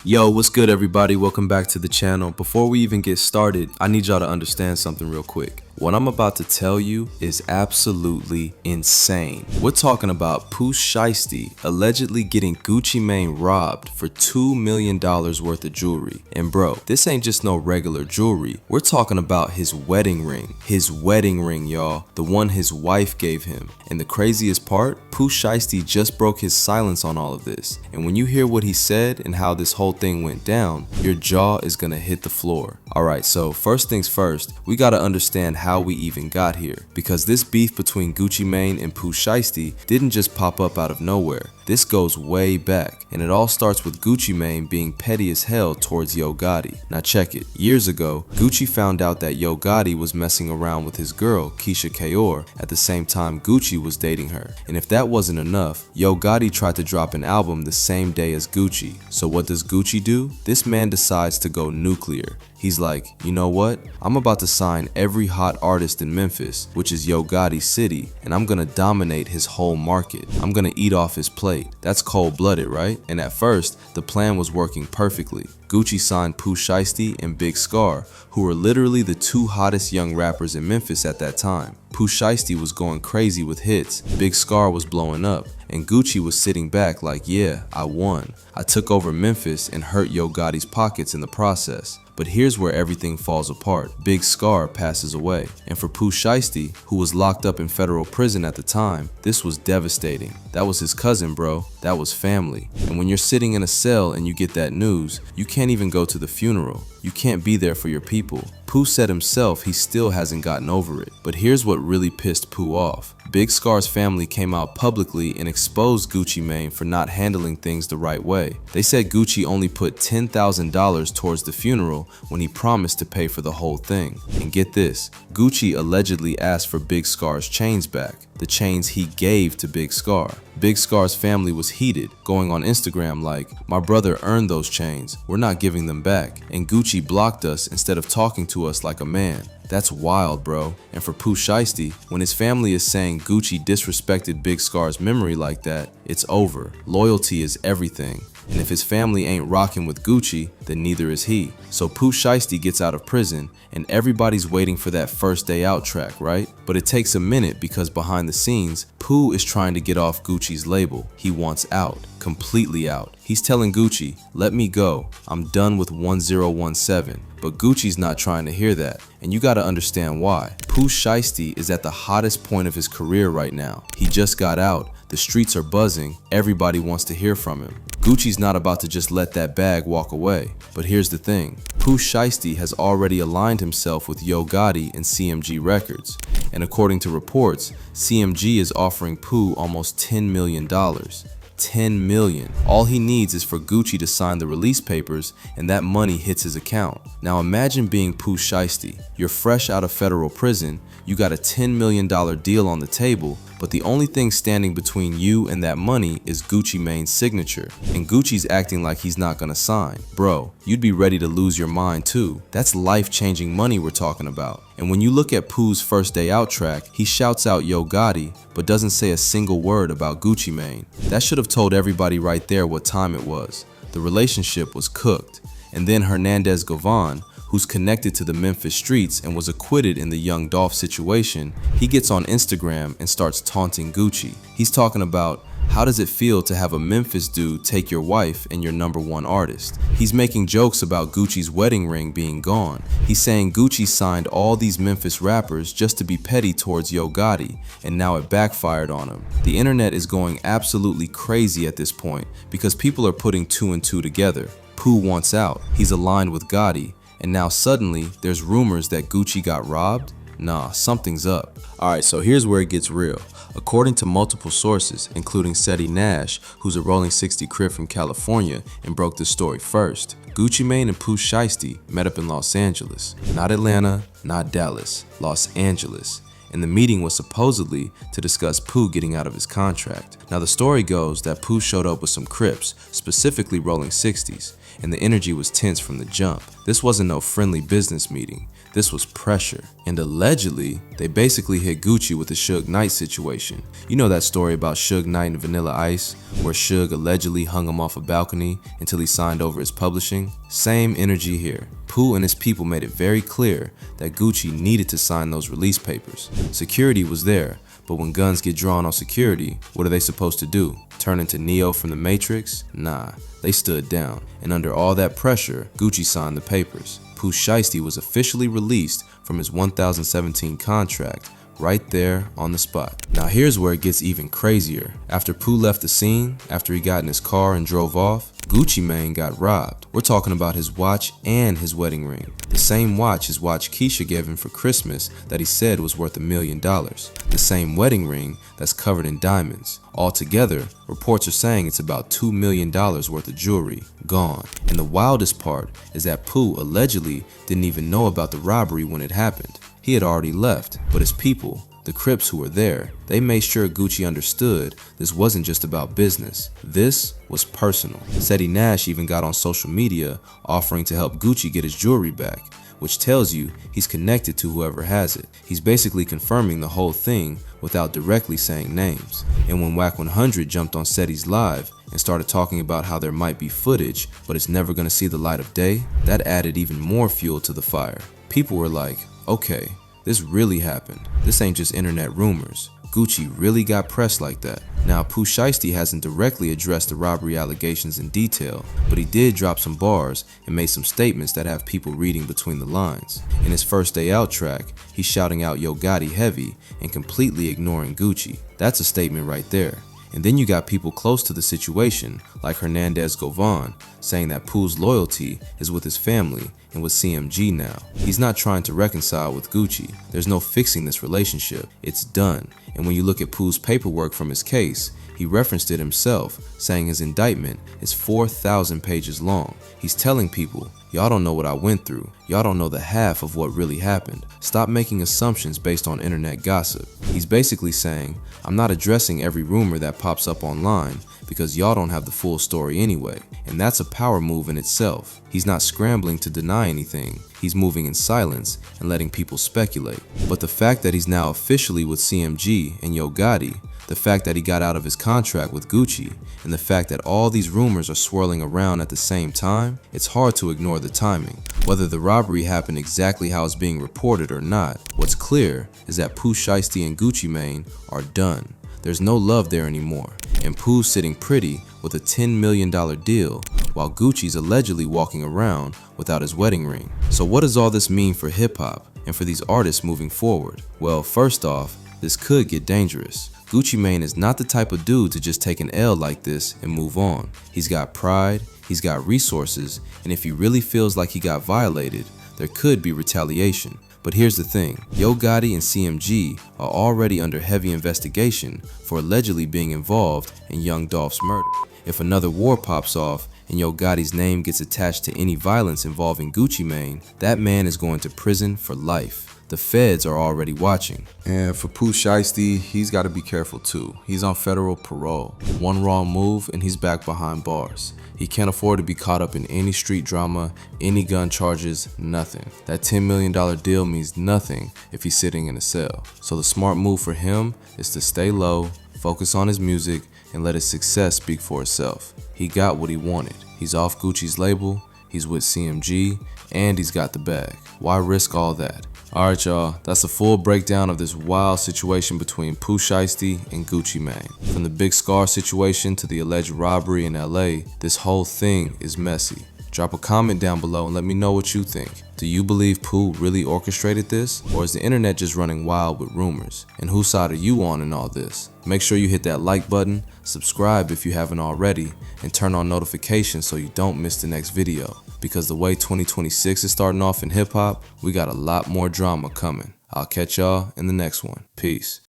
Yo, what's good everybody? Welcome back to the channel. Before we even get started, I need y'all to understand something real quick. What I'm about to tell you is absolutely insane. We're talking about Pooh Shiesty allegedly getting Gucci Mane robbed for $2 million worth of jewelry. And bro, this ain't just no regular jewelry. We're talking about his wedding ring. His wedding ring, y'all. The one his wife gave him. And the craziest part, Pooh Shiesty just broke his silence on all of this. And when you hear what he said and how this whole thing went down, your jaw is gonna hit the floor. Alright, so first things first, we gotta understand how we even got here, because this beef between Gucci Mane and Pooh Shiesty didn't just pop up out of nowhere. This goes way back, and it all starts with Gucci Mane being petty as hell towards Yo Gotti. Now check it. Years ago, Gucci found out that Yo Gotti was messing around with his girl, Keisha Kaur, at the same time Gucci was dating her. And if that wasn't enough, Yo Gotti tried to drop an album the same day as Gucci. So what does Gucci do? This man decides to go nuclear. He's like, you know what? I'm about to sign every hot artist in Memphis, which is Yo Gotti's city, and I'm gonna dominate his whole market. I'm gonna eat off his plate. That's cold-blooded, right? And at first, the plan was working perfectly. Gucci signed Pooh Shiesty and Big Scar, who were literally the two hottest young rappers in Memphis at that time. Pooh Shiesty was going crazy with hits, Big Scar was blowing up, and Gucci was sitting back like, yeah, I won. I took over Memphis and hurt Yo Gotti's pockets in the process. But here's where everything falls apart. Big Scar passes away. And for Pooh Shiesty, who was locked up in federal prison at the time, this was devastating. That was his cousin, bro. That was family. And when you're sitting in a cell and you get that news, you can't even go to the funeral. You can't be there for your people. Pooh said himself he still hasn't gotten over it. But here's what really pissed Pooh off. Big Scar's family came out publicly and exposed Gucci Mane for not handling things the right way. They said Gucci only put $10,000 towards the funeral when he promised to pay for the whole thing. And get this, Gucci allegedly asked for Big Scar's chains back, the chains he gave to Big Scar. Big Scar's family was heated, going on Instagram like, my brother earned those chains, we're not giving them back, and Gucci blocked us instead of talking to us like a man. That's wild, bro. And for Pooh Shiesty, when his family is saying Gucci disrespected Big Scar's memory like that, it's over. Loyalty is everything. And if his family ain't rocking with Gucci, then neither is he. So Pooh Shiesty gets out of prison, and everybody's waiting for that first day out track, right? But it takes a minute because behind the scenes, Pooh is trying to get off Gucci's label. He wants out, completely out. He's telling Gucci, let me go, I'm done with 1017. But Gucci's not trying to hear that, and you gotta understand why. Pooh Shiesty is at the hottest point of his career right now. He just got out, the streets are buzzing, everybody wants to hear from him. Gucci's not about to just let that bag walk away. But here's the thing, Pooh Shiesty has already aligned himself with Yo Gotti and CMG Records. And according to reports, CMG is offering Pooh almost $10 million. 10 million. All he needs is for Gucci to sign the release papers and that money hits his account. Now imagine being Pooh Shiesty. You're fresh out of federal prison, you got a $10 million deal on the table, but the only thing standing between you and that money is Gucci Mane's signature. And Gucci's acting like he's not gonna sign. Bro, you'd be ready to lose your mind too. That's life-changing money we're talking about. And when you look at Pooh's first day out track, he shouts out Yo Gotti, but doesn't say a single word about Gucci Mane. That should have told everybody right there what time it was. The relationship was cooked. And then Hernandez Govan, who's connected to the Memphis streets and was acquitted in the Young Dolph situation, he gets on Instagram and starts taunting Gucci. He's talking about, how does it feel to have a Memphis dude take your wife and your #1 artist? He's making jokes about Gucci's wedding ring being gone. He's saying Gucci signed all these Memphis rappers just to be petty towards Yo Gotti, and now it backfired on him. The internet is going absolutely crazy at this point because people are putting 2 and 2 together. Pooh wants out, he's aligned with Gotti, and now suddenly there's rumors that Gucci got robbed? Nah, something's up. Alright, so here's where it gets real. According to multiple sources, including Seti Nash, who's a Rolling 60 Crip from California and broke the story first, Gucci Mane and Pooh Shiesty met up in Los Angeles. Not Atlanta, not Dallas, Los Angeles. And the meeting was supposedly to discuss Pooh getting out of his contract. Now the story goes that Pooh showed up with some Crips, specifically Rolling 60s, and the energy was tense from the jump. This wasn't no friendly business meeting. This was pressure. And allegedly, they basically hit Gucci with the Suge Knight situation. You know that story about Suge Knight and Vanilla Ice, where Suge allegedly hung him off a balcony until he signed over his publishing? Same energy here. Pooh and his people made it very clear that Gucci needed to sign those release papers. Security was there, but when guns get drawn on security, what are they supposed to do? Turn into Neo from the Matrix? Nah, they stood down. And under all that pressure, Gucci signed the papers. Pooh Shiesty was officially released from his 2017 contract right there on the spot. Now here's where it gets even crazier. After Pooh left the scene, after he got in his car and drove off, Gucci Mane got robbed. We're talking about his watch and his wedding ring. The same watch his watch Keisha gave him for Christmas that he said was worth $1 million. The same wedding ring that's covered in diamonds. Altogether, reports are saying it's about $2 million worth of jewelry gone. And the wildest part is that Pooh allegedly didn't even know about the robbery when it happened. He had already left, but his people, the Crips who were there, they made sure Gucci understood this wasn't just about business. This was personal. Seti Nash even got on social media offering to help Gucci get his jewelry back, which tells you he's connected to whoever has it. He's basically confirming the whole thing without directly saying names. And when Wack 100 jumped on Seti's live and started talking about how there might be footage, but it's never gonna see the light of day, that added even more fuel to the fire. People were like, okay, this really happened. This ain't just internet rumors. Gucci really got pressed like that. Now, Pooh Shiesty hasn't directly addressed the robbery allegations in detail, but he did drop some bars and made some statements that have people reading between the lines. In his First Day Out track, he's shouting out Yo Gotti heavy and completely ignoring Gucci. That's a statement right there. And then you got people close to the situation, like Hernandez Govan, saying that Pooh's loyalty is with his family and with CMG now. He's not trying to reconcile with Gucci. There's no fixing this relationship. It's done. And when you look at Pooh's paperwork from his case, he referenced it himself, saying his indictment is 4,000 pages long. He's telling people, y'all don't know what I went through. Y'all don't know the half of what really happened. Stop making assumptions based on internet gossip. He's basically saying, I'm not addressing every rumor that pops up online because y'all don't have the full story anyway. And that's a power move in itself. He's not scrambling to deny anything. He's moving in silence and letting people speculate. But the fact that he's now officially with CMG and Yo Gotti, the fact that he got out of his contract with Gucci, and the fact that all these rumors are swirling around at the same time, it's hard to ignore the timing. Whether the robbery happened exactly how it's being reported or not, what's clear is that Pooh Shiesty and Gucci Mane are done. There's no love there anymore, and Pooh's sitting pretty with a $10 million deal, while Gucci's allegedly walking around without his wedding ring. So what does all this mean for hip-hop and for these artists moving forward? Well, first off, this could get dangerous. Gucci Mane is not the type of dude to just take an L like this and move on. He's got pride, he's got resources, and if he really feels like he got violated, there could be retaliation. But here's the thing, Yo Gotti and CMG are already under heavy investigation for allegedly being involved in Young Dolph's murder. If another war pops off and Yo Gotti's name gets attached to any violence involving Gucci Mane, that man is going to prison for life. The feds are already watching. And for Pooh Shiesty, he's got to be careful too. He's on federal parole. One wrong move and he's back behind bars. He can't afford to be caught up in any street drama, any gun charges, nothing. That $10 million deal means nothing if he's sitting in a cell. So the smart move for him is to stay low, focus on his music, and let his success speak for itself. He got what he wanted. He's off Gucci's label, he's with CMG, and he's got the bag. Why risk all that? Alright y'all, that's a full breakdown of this wild situation between Pooh Shiesty and Gucci Mane. From the Big Scar situation to the alleged robbery in LA, this whole thing is messy. Drop a comment down below and let me know what you think. Do you believe Pooh really orchestrated this? Or is the internet just running wild with rumors? And whose side are you on in all this? Make sure you hit that like button, subscribe if you haven't already, and turn on notifications so you don't miss the next video. Because the way 2026 is starting off in hip hop, we got a lot more drama coming. I'll catch y'all in the next one. Peace.